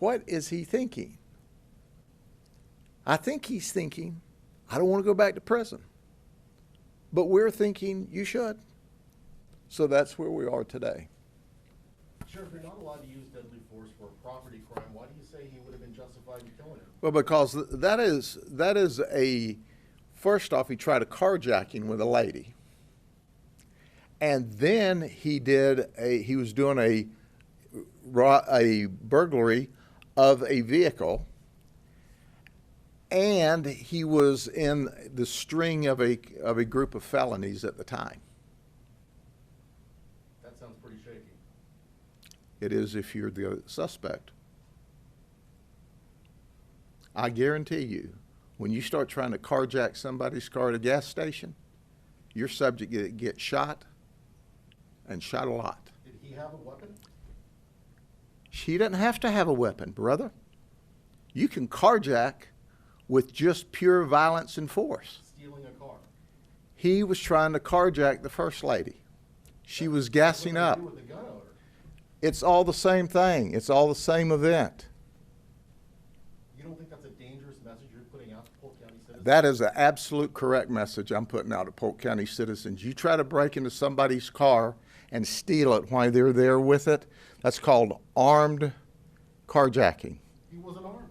What is he thinking? I think he's thinking, I don't want to go back to prison. But we're thinking, you should. So that's where we are today. Sheriff, you're not allowed to use deadly force for a property crime. Why do you say he would have been justified in killing him? Well, because that is a, first off, he tried a carjacking with a lady. And then he was doing a burglary of a vehicle, and he was in the string of a group of felonies at the time. That sounds pretty shaky. It is if you're the suspect. I guarantee you, when you start trying to carjack somebody's car at a gas station, you're subject to get shot, and shot a lot. Did he have a weapon? She doesn't have to have a weapon, brother. You can carjack with just pure violence and force. Stealing a car. He was trying to carjack the First Lady. She was gassing up. What did it do with the gun owner? It's all the same thing. It's all the same event. You don't think that's a dangerous message you're putting out to Polk County citizens? That is an absolute correct message I'm putting out to Polk County citizens. You try to break into somebody's car and steal it while they're there with it, that's called armed carjacking. He wasn't armed.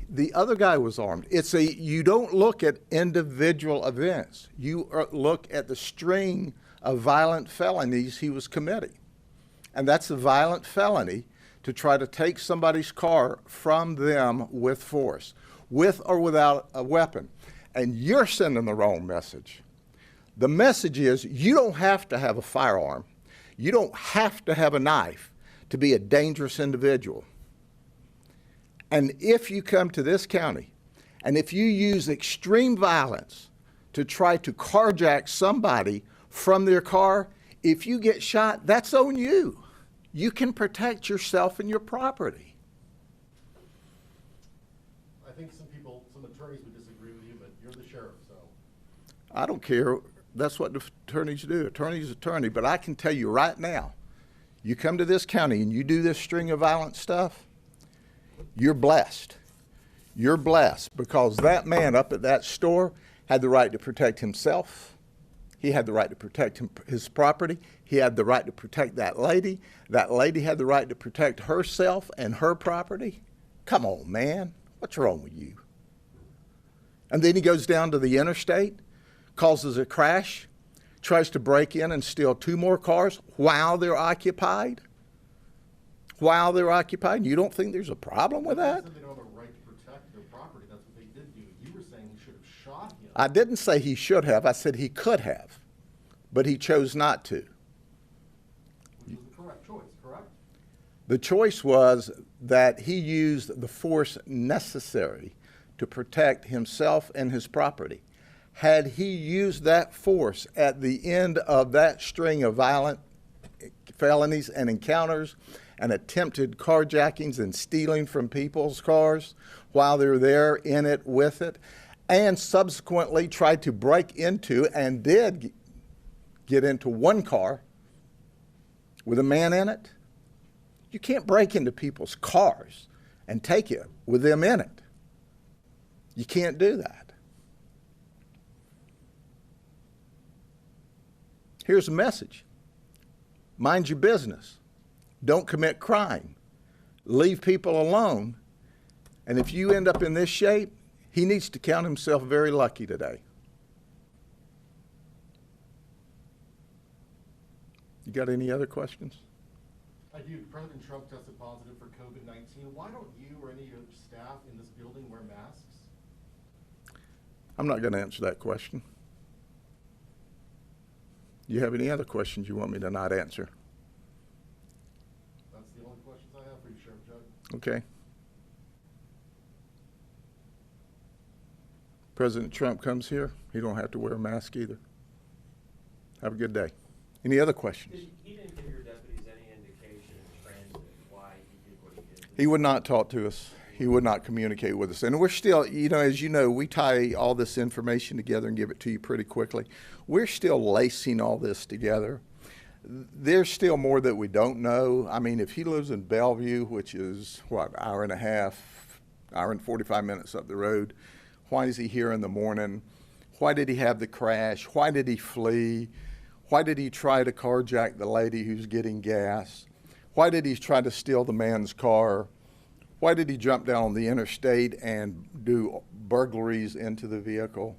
The other guy was armed. You don't look at individual events. You look at the string of violent felonies he was committing. And that's a violent felony to try to take somebody's car from them with force, with or without a weapon. And you're sending the wrong message. The message is you don't have to have a firearm. You don't have to have a knife to be a dangerous individual. And if you come to this county and if you use extreme violence to try to carjack somebody from their car, if you get shot, that's on you. You can protect yourself and your property. I think some attorneys would disagree with you, but you're the sheriff, so. I don't care. That's what the attorneys do. Attorney's attorney. But I can tell you right now, you come to this county and you do this string of violent stuff, you're blessed. You're blessed because that man up at that store had the right to protect himself. He had the right to protect his property. He had the right to protect that lady. That lady had the right to protect herself and her property. Come on, man. What's wrong with you? And then he goes down to the interstate, causes a crash, tries to break in and steal 2 more cars while they're occupied. While they're occupied. You don't think there's a problem with that? They said they don't have a right to protect their property. That's what they did do. You were saying he should have shot him. I didn't say he should have. I said he could have, but he chose not to. Which was the correct choice, correct? The choice was that he used the force necessary to protect himself and his property. Had he used that force at the end of that string of violent felonies and encounters and attempted carjackings and stealing from people's cars while they're there in it with it, and subsequently tried to break into and did get into 1 car with a man in it, you can't break into people's cars and take it with them in it. You can't do that. Here's a message. Mind your business. Don't commit crime. Leave people alone. And if you end up in this shape, he needs to count himself very lucky today. You got any other questions? I do. President Trump tested positive for COVID-19. Why don't you or any of your staff in this building wear masks? I'm not going to answer that question. You have any other questions you want me to not answer? That's the only questions I have for you, Sheriff Judd. Okay. President Trump comes here, he don't have to wear a mask either. Have a good day. Any other questions? He didn't give your deputies any indication in transit why he did what he did? He would not talk to us. He would not communicate with us. And we're still, as you know, we tie all this information together and give it to you pretty quickly. We're still lacing all this together. There's still more that we don't know. I mean, if he lives in Bellevue, which is, what, hour and a half, hour and 45 minutes up the road, why is he here in the morning? Why did he have the crash? Why did he flee? Why did he try to carjack the lady who's getting gas? Why did he try to steal the man's car? Why did he jump down on the interstate and do burglaries into the vehicle?